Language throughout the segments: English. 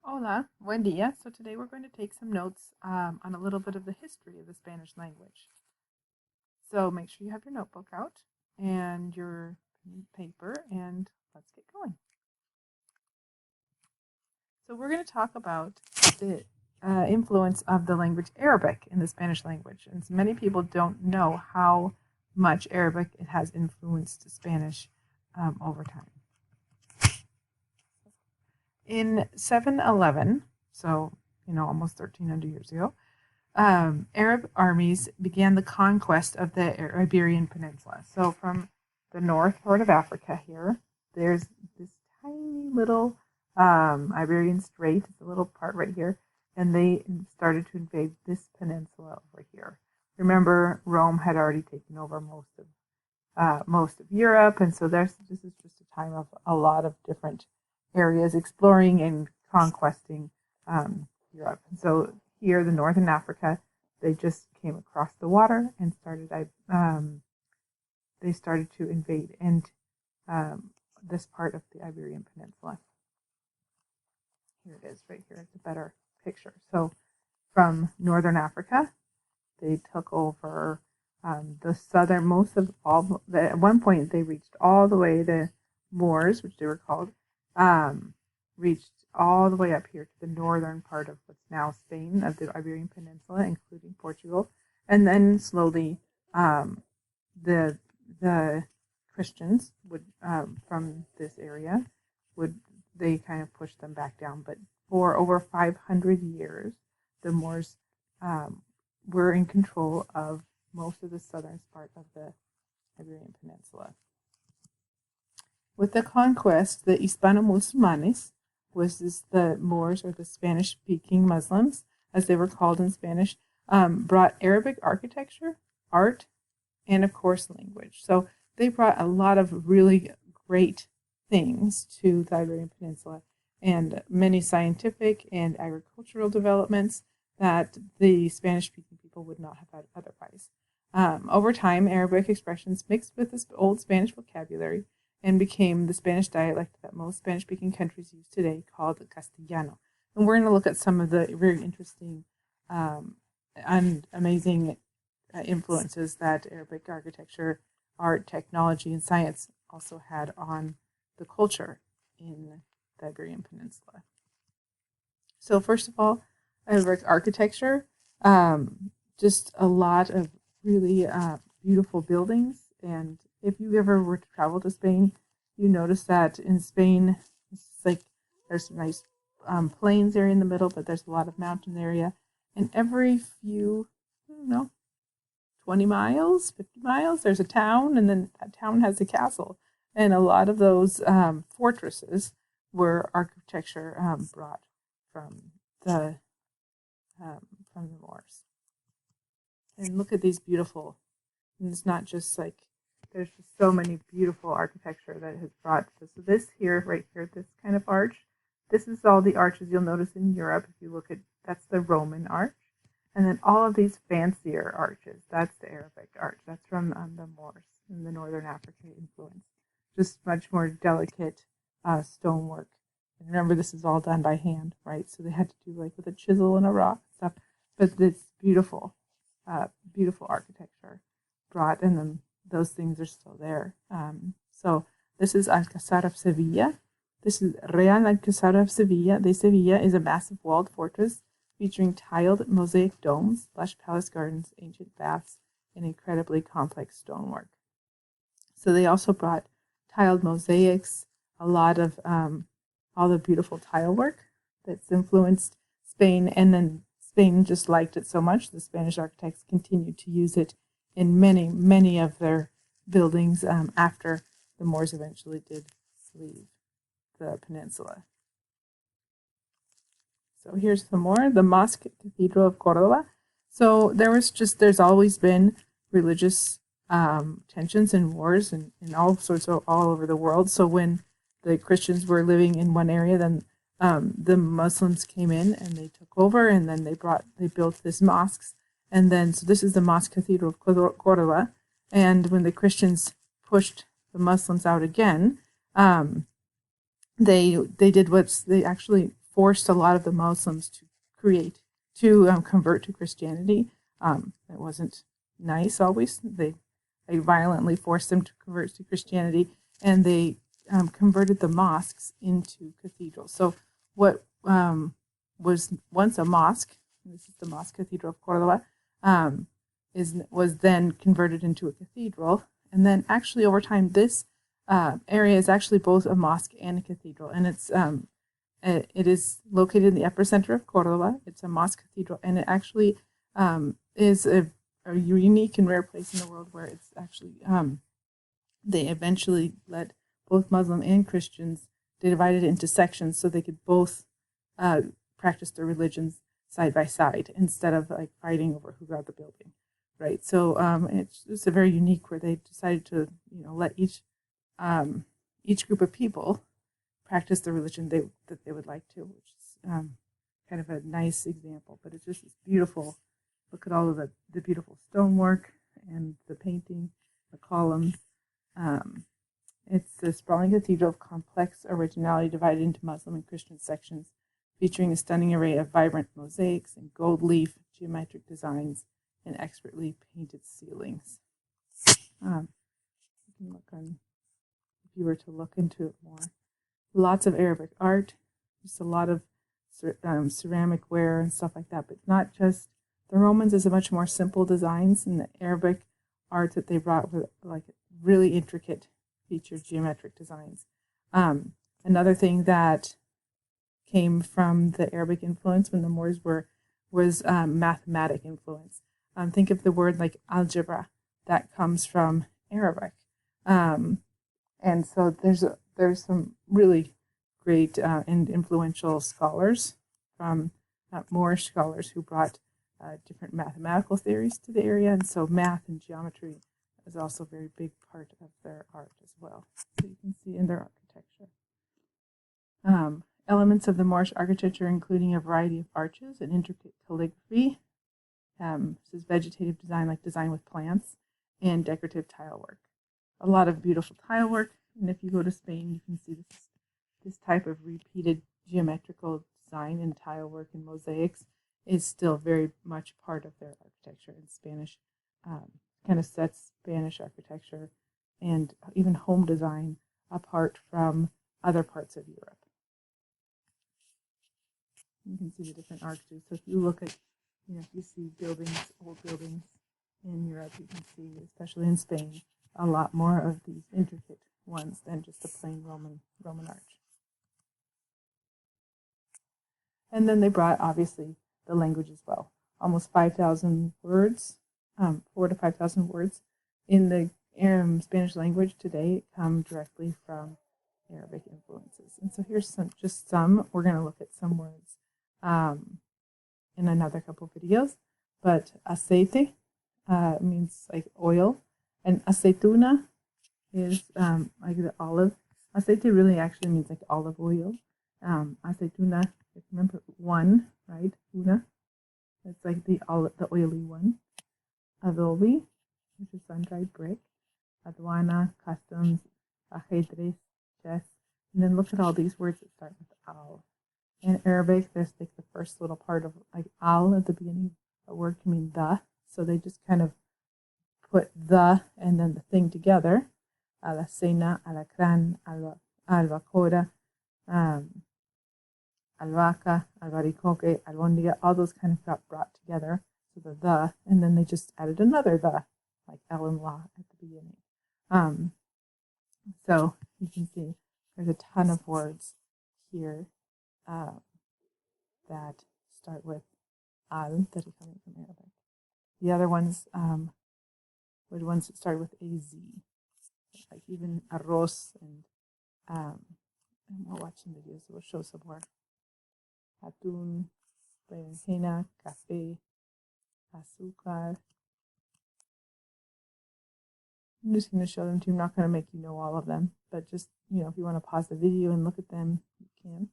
Hola, buen día. So today we're going to take some notes on a little bit of the history of the Spanish language. So make sure you have your notebook out and your paper, and let's get going. So we're going to talk about the influence of the language Arabic in the Spanish language. And many people don't know how much Arabic it has influenced Spanish over time. In 711, so almost 1,300 years ago, Arab armies began the conquest of the Iberian Peninsula. So from the north part of Africa here, there's this tiny little Iberian Strait, it's a little part right here, and they started to invade this peninsula over here. Remember, Rome had already taken over most of Europe, and so this is just a time of a lot of different areas exploring and conquesting Europe. And so here, the northern Africa, they just came across the water and they started to invade and this part of the Iberian Peninsula. Here it is, right here. It's a better picture. So from northern Africa, they took over the southernmost of all. At one point, they reached all the way to Moors, which they were called, reached all the way up here to the northern part of what's now Spain, of the Iberian Peninsula, including Portugal, and then slowly the Christians would from this area would they kind of push them back down. But for over 500 years, the Moors were in control of most of the southern part of the Iberian Peninsula. With the conquest, the Hispano-Musulmanes, the Moors or the Spanish-speaking Muslims, as they were called in Spanish, brought Arabic architecture, art, and of course language. So they brought a lot of really great things to the Iberian Peninsula and many scientific and agricultural developments that the Spanish-speaking people would not have had otherwise. Over time, Arabic expressions mixed with the old Spanish vocabulary and became the Spanish dialect that most Spanish-speaking countries use today, called Castellano. And we're going to look at some of the very interesting and amazing influences that Arabic architecture, art, technology, and science also had on the culture in the Iberian Peninsula. So first of all, Arabic architecture, just a lot of really beautiful buildings. And if you ever were to travel to Spain, you notice that in Spain, it's like there's some nice plains area in the middle, but there's a lot of mountain area. And every few, 20 miles, 50 miles, there's a town, and then that town has a castle. And a lot of those fortresses were architecture brought from the Moors. And look at these beautiful, and it's not just like, there's just so many beautiful architecture that has brought this. So this here, right here, this kind of arch, this is all the arches you'll notice in Europe. If you look at, that's the Roman arch. And then all of these fancier arches, that's the Arabic arch. That's from the Moors and the Northern African influence. Just much more delicate stonework. And remember, this is all done by hand, right? So they had to do like with a chisel and a rock and stuff. But this beautiful architecture brought, and then those things are still there. So this is Alcázar of Sevilla. This is Real Alcázar of Sevilla. De Sevilla is a massive walled fortress featuring tiled mosaic domes, lush palace gardens, ancient baths, and incredibly complex stonework. So they also brought tiled mosaics, a lot of all the beautiful tile work that's influenced Spain, and then Spain just liked it so much, the Spanish architects continued to use it in many, many of their buildings after the Moors eventually did leave the peninsula. So here's some more. The Mosque Cathedral of Córdoba. So there's always been religious tensions and wars and all sorts of all over the world. So when the Christians were living in one area, then the Muslims came in and they took over, and then they built this mosques. And then, so this is the Mosque Cathedral of Córdoba. And when the Christians pushed the Muslims out again, they actually forced a lot of the Muslims to convert to Christianity. It wasn't nice always. They violently forced them to convert to Christianity, and they converted the mosques into cathedrals. So what was once a mosque, this is the Mosque Cathedral of Cordoba, was then converted into a cathedral. And then actually over time, this area is actually both a mosque and a cathedral. And it is located in the epicenter of Cordoba. It's a mosque cathedral, and it actually is a unique and rare place in the world where it's actually, they eventually let both Muslim and Christians, they divided it into sections so they could both practice their religions side by side instead of like fighting over who got the building, right? So it's a very unique where they decided to let each group of people practice the religion that they would like to, which is kind of a nice example. But it's just beautiful. Look at all of the beautiful stonework and the painting, the columns. It's a sprawling cathedral of complex originality divided into Muslim and Christian sections, featuring a stunning array of vibrant mosaics and gold leaf geometric designs and expertly painted ceilings. You can look on, if you were to look into it more. Lots of Arabic art, just a lot of ceramic ware and stuff like that, but not just the Romans is a much more simple designs, and the Arabic art that they brought were like really intricate featured geometric designs. Another thing that came from the Arabic influence when the Moors was mathematic influence. Think of the word like algebra, that comes from Arabic. And so there's some really great and influential scholars from Moorish scholars who brought different mathematical theories to the area, and so math and geometry is also a very big part of their art as well. So you can see in their architecture. Elements of the Moorish architecture including a variety of arches and intricate calligraphy. This is vegetative design, like design with plants, and decorative tile work. A lot of beautiful tile work, and if you go to Spain, you can see this type of repeated geometrical design and tile work and mosaics is still very much part of their architecture. And Spanish kind of sets Spanish architecture and even home design apart from other parts of Europe. You can see the different arches. So if you look at, if you see buildings, old buildings in Europe, you can see, especially in Spain, a lot more of these intricate ones than just a plain Roman arch. And then they brought, obviously, the language as well. Almost 5,000 words, 4,000 to 5,000 words in the Spanish language today come directly from Arabic influences. And so here's just some. We're going to look at some words in another couple videos. But aceite means like oil, and aceituna is like the olive. Aceite really actually means like olive oil. Aceituna, remember one, right? Una. It's like the oily one. Adobe, which is sun-dried brick. Aduana, customs, ajedrez, chess. And then look at all these words that start with al. In Arabic, there's like the first little part of like al at the beginning. A word can mean the. So they just kind of put the and then the thing together. Alacena, alacran, albacora, albahaca, albaricoque, albondiga, all those kind of got brought together. So the, and then they just added another the, like el and la at the beginning. So you can see there's a ton of words here that start with al, that are coming from Arabic. The other ones were the ones that started with az, like even arroz, and we're watching videos, so we'll show some more. Atún, berenjena, café, azúcar. I'm just going to show them to you. I'm not going to make you know all of them, but just, if you want to pause the video and look at them, you can.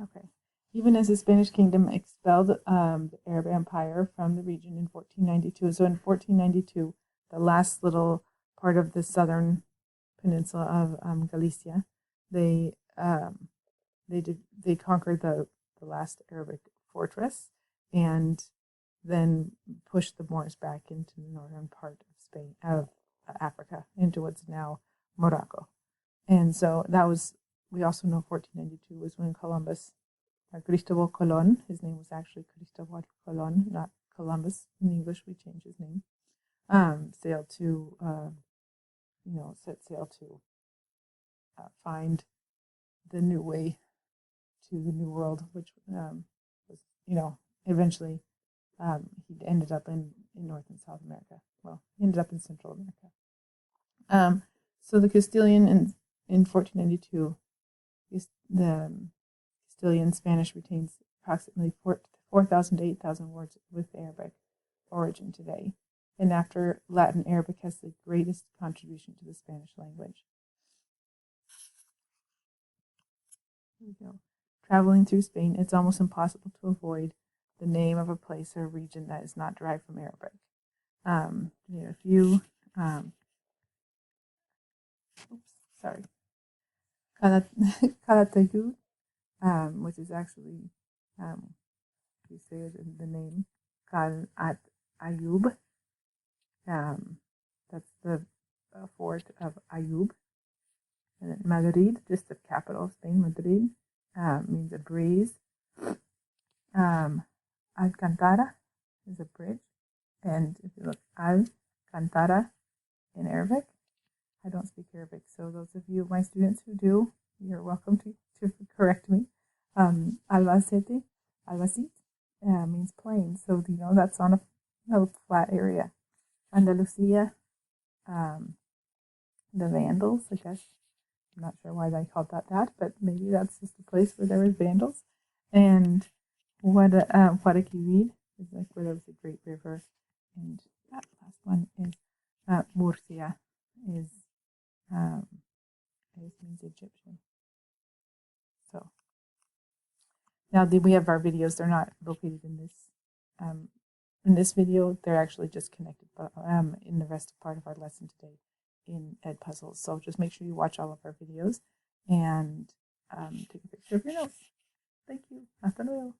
Okay. even as the Spanish kingdom expelled the Arab Empire from the region in 1492. So in 1492, the last little part of the southern peninsula of Galicia, they conquered the last Arabic fortress and then pushed the Moors back into the northern part of Spain, of Africa, into what's now Morocco. And so that was, we also know 1492 was when Columbus, Cristobal Colon, his name was actually Cristobal Colon, not Columbus. In English, we changed his name. Sailed to, set sail to find the new way to the New World, which was, eventually he ended up in North and South America. Well, he ended up in Central America. So the Castilian in 1492, the Castilian Spanish retains approximately 4,000 to 8,000 words with Arabic origin today. And after Latin, Arabic has the greatest contribution to the Spanish language. Here we go. Traveling through Spain, it's almost impossible to avoid the name of a place or region that is not derived from Arabic. If you, Calatayud, which is actually, you say it in the name, Calat Ayub. That's the fort of Ayub. And then Madrid, just the capital of Spain, Madrid, means a breeze. Alcantara is a bridge. And if you look, Alcantara in Arabic, I don't speak Arabic, so those of you, my students who do, you're welcome to correct me. Albacete means plain, so that's on a flat area. Andalusia, the Vandals, I guess. I'm not sure why they called that, but maybe that's just a place where there was Vandals. And Guadalquivir is like where there was a great river. And that last one is Murcia, is it means Egyptian. So now we have our videos. They're not located in this video. They're actually just connected in the rest of part of our lesson today in Edpuzzles. So just make sure you watch all of our videos and take a picture of your notes. Thank you. Hasta luego.